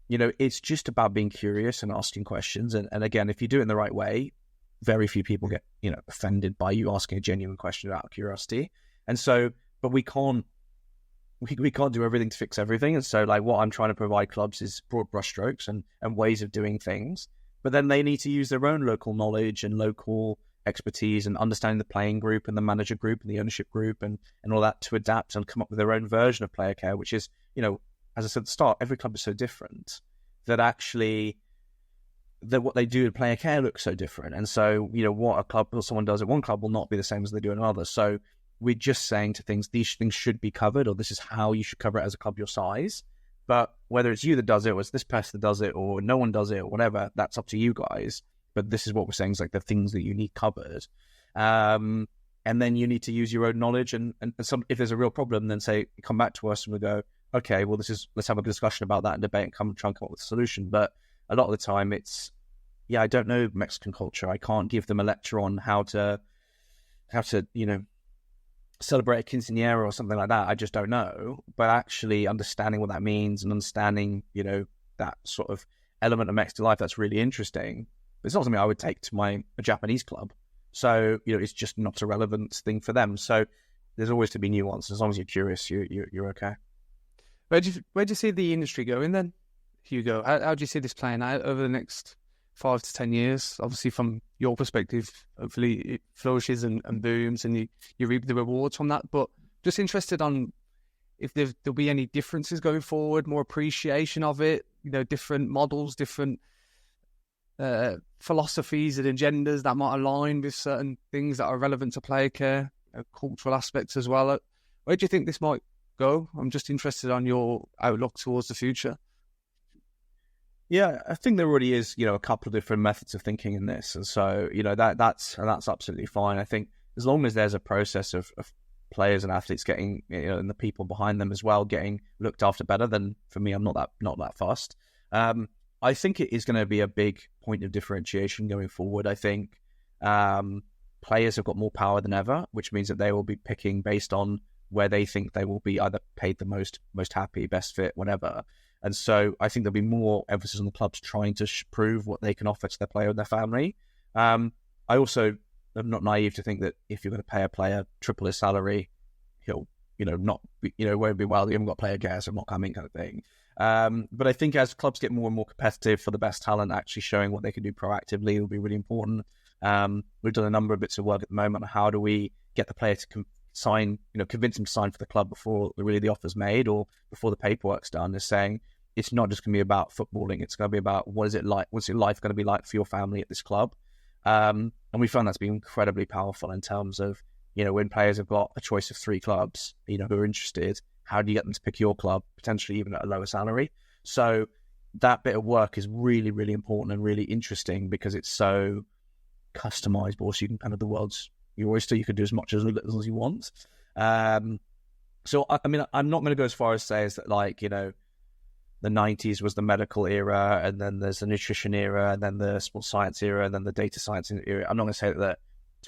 it's just about being curious and asking questions. And again, if you do it in the right way, very few people get, offended by you asking a genuine question out of curiosity. And so, but we can't do everything to fix everything. And so like what I'm trying to provide clubs is broad brushstrokes and ways of doing things. But then they need to use their own local knowledge and local expertise and understanding the playing group and the manager group and the ownership group and all that to adapt and come up with their own version of player care, which is, as I said at the start, every club is so different that actually what they do in player care looks so different. And so, what a club or someone does at one club will not be the same as they do in another. So we're just saying to things, these things should be covered, or this is how you should cover it as a club your size. But whether it's you that does it, or it's this person that does it, or no one does it, or whatever, that's up to you guys. But this is what we're saying is like the things that you need covered. And then you need to use your own knowledge. And if there's a real problem, then come back to us and we go, okay, well, let's have a discussion about that and debate and try and come up with a solution. But a lot of the time it's, I don't know Mexican culture. I can't give them a lecture on how to celebrate a quinceañera or something like that. I just don't know. But actually understanding what that means and understanding, that sort of element of Mexican life, that's really interesting. But it's not something I would take to a Japanese club. So, it's just not a relevant thing for them. So there's always to be nuance. As long as you're curious, you're okay. Where do you see the industry going then, Hugo? How do you see this playing out over the next 5 to 10 years? Obviously, from your perspective, hopefully it flourishes and booms and you reap the rewards from that. But just interested on if there'll be any differences going forward, more appreciation of it, different models, different philosophies and agendas that might align with certain things that are relevant to player care, cultural aspects as well. Where do you think this might go? I'm just interested on your outlook towards the future. Yeah, I think there already is, a couple of different methods of thinking in this. And so, that's absolutely fine. I think as long as there's a process of players and athletes getting, and the people behind them as well getting looked after better, then for me, I'm not that fussed. I think it is going to be a big point of differentiation going forward. I think players have got more power than ever, which means that they will be picking based on where they think they will be either paid the most happy, best fit, whatever. And so I think there'll be more emphasis on the clubs trying to prove what they can offer to their player and their family. I also am not naive to think that if you're going to pay a player triple his salary, he'll, not, won't be, well, you haven't got player care, so I'm not coming kind of thing. But I think as clubs get more and more competitive for the best talent, actually showing what they can do proactively will be really important. We've done a number of bits of work at the moment on how do we get the player to sign, convince him to sign for the club before really the offer's made or before the paperwork's done, is saying it's not just going to be about footballing. It's going to be about what's your life going to be like for your family at this club. And we found that's been incredibly powerful in terms of, when players have got a choice of 3 clubs, who are interested, how do you get them to pick your club, potentially even at a lower salary? So that bit of work is really, really important and really interesting because it's so customizable. So you can kind of your oyster, you can do as much as little as you want. So, I mean, I'm not going to go as far as say that, like, the 90s was the medical era, and then there's the nutrition era, and then the sports science era, and then the data science era. I'm not going to say that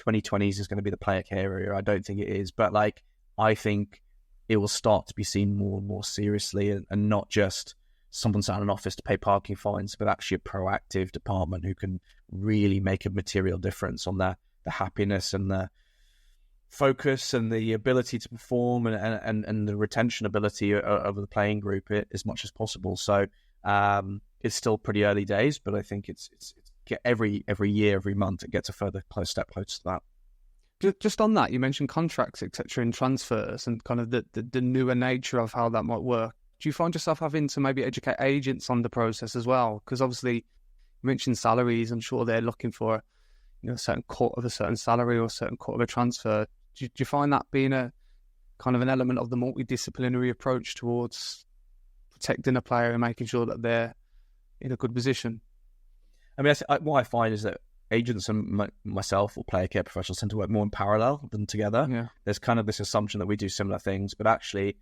2020s is going to be the player care era. I don't think it is. But, like, I think it will start to be seen more and more seriously and not just someone sat in an office to pay parking fines, but actually a proactive department who can really make a material difference on the happiness and the focus and the ability to perform and the retention ability of the playing group as much as possible. So it's still pretty early days, but I think it's every year, every month, it gets a further step closer to that. Just on that, you mentioned contracts, etc., and transfers, and kind of the newer nature of how that might work. Do you find yourself having to maybe educate agents on the process as well? Because obviously, you mentioned salaries. I'm sure they're looking for a certain cut of a certain salary or a certain cut of a transfer. Do you find that being a kind of an element of the multidisciplinary approach towards protecting a player and making sure that they're in a good position? I mean, what I find is that agents and myself or player care professionals tend to work more in parallel than together. Yeah. There's kind of this assumption that we do similar things, but actually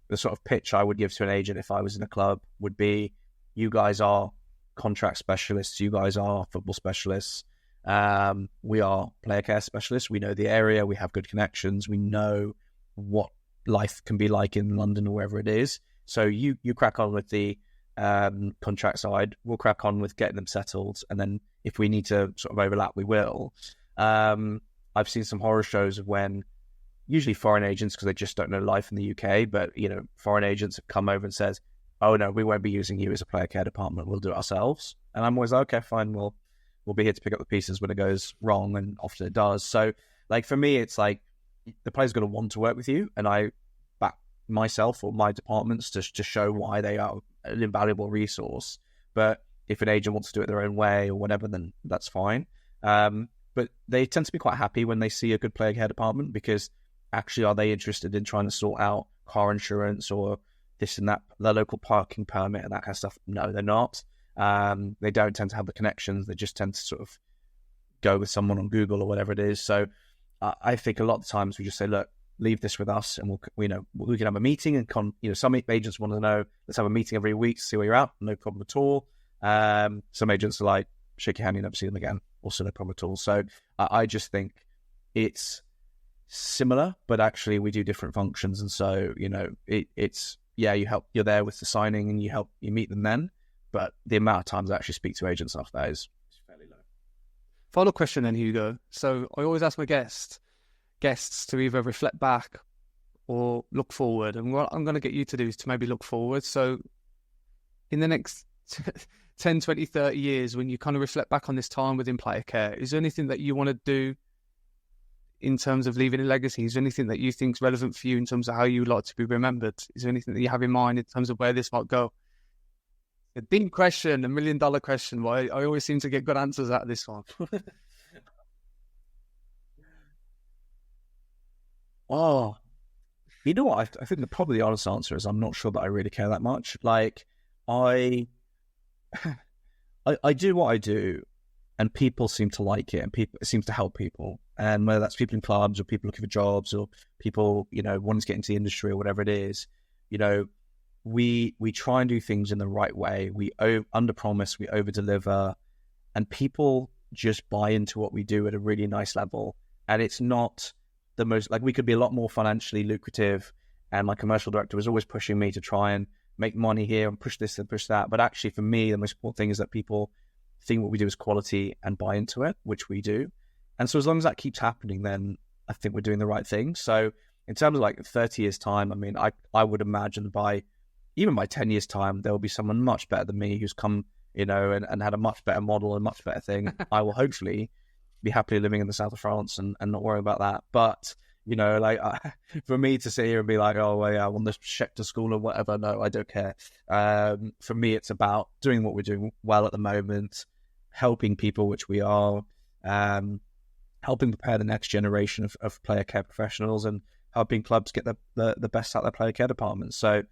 the sort of pitch I would give to an agent if I was in a club would be, you guys are contract specialists, you guys are football specialists, we are player care specialists, we know the area, we have good connections, we know what life can be like in London or wherever it is. So you crack on with the contract side, we'll crack on with getting them settled, and then if we need to sort of overlap, we will. I've seen some horror shows of when usually foreign agents, because they just don't know life in the UK, but foreign agents have come over and says, oh no, we won't be using you as a player care department, we'll do it ourselves. And I'm always like, okay, fine, we'll be here to pick up the pieces when it goes wrong, and often it does. So like for me, it's like the player's going to want to work with you, and I back myself or my departments to show why they are an invaluable resource. But if an agent wants to do it their own way or whatever, then that's fine. But they tend to be quite happy when they see a good player care department, because actually, are they interested in trying to sort out car insurance or this and that, the local parking permit and that kind of stuff? No, they're not. They don't tend to have the connections. They just tend to sort of go with someone on Google or whatever it is. So I think a lot of the times we just say, look, leave this with us, and we can have a meeting. And some agents want to know, let's have a meeting every week to see where you're at. No problem at all. Some agents are like, shake your hand, you never see them again. Also no problem at all. So I just think it's similar, but actually we do different functions. And so, you're there with the signing and you meet them then. But the amount of times I actually speak to agents after that is fairly low. Final question then, Hugo. So I always ask my guests to either reflect back or look forward. And what I'm going to get you to do is to maybe look forward. So in the next 10, 20, 30 years, when you kind of reflect back on this time within player care, is there anything that you want to do in terms of leaving a legacy? Is there anything that you think is relevant for you in terms of how you would like to be remembered? Is there anything that you have in mind in terms of where this might go? A deep question, $1 million question. But I always seem to get good answers out of this one. Oh, you know what? I think probably the honest answer is I'm not sure that I really care that much. Like I do what I do, and people seem to like it, and it seems to help people. And whether that's people in clubs or people looking for jobs or people, wanting to get into the industry or whatever it is, we try and do things in the right way. We under-promise, we over-deliver, and people just buy into what we do at a really nice level. And it's not the most, like, we could be a lot more financially lucrative, and my commercial director was always pushing me to try and make money here and push this and push that. But actually, for me, the most important thing is that people think what we do is quality and buy into it, which we do. And so as long as that keeps happening, then I think we're doing the right thing. So in terms of like 30 years time, I mean, I would imagine even by 10 years time, there will be someone much better than me who's come, and had a much better model and much better thing. I will hopefully be happily living in the south of France and not worry about that. But, for me to sit here and be like, oh, well, yeah, I want the Scheckter school or whatever, no, I don't care. For me, it's about doing what we're doing well at the moment, helping people, which we are, helping prepare the next generation of player care professionals, and helping clubs get the best out of their player care departments. So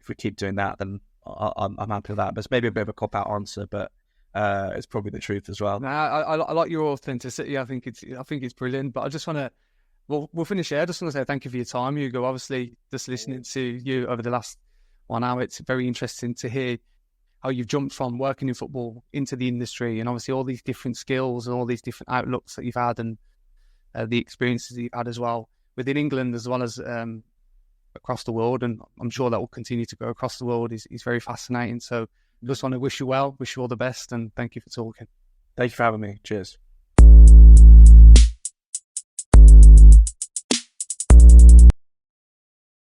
if we keep doing that, then I'm happy with that. But it's maybe a bit of a cop-out answer, but it's probably the truth as well. I like your authenticity. I think it's brilliant. But I just want to, we'll finish here. I just want to say thank you for your time, Hugo. Obviously, just listening to you over the last 1 hour, it's very interesting to hear how you've jumped from working in football into the industry, and obviously all these different skills and all these different outlooks that you've had, and the experiences that you've had as well within England, as well as across the world, and I'm sure that will continue to go across the world. Is very fascinating. So just want to wish you well, wish you all the best, and thank you for talking. Thank you for having me. Cheers.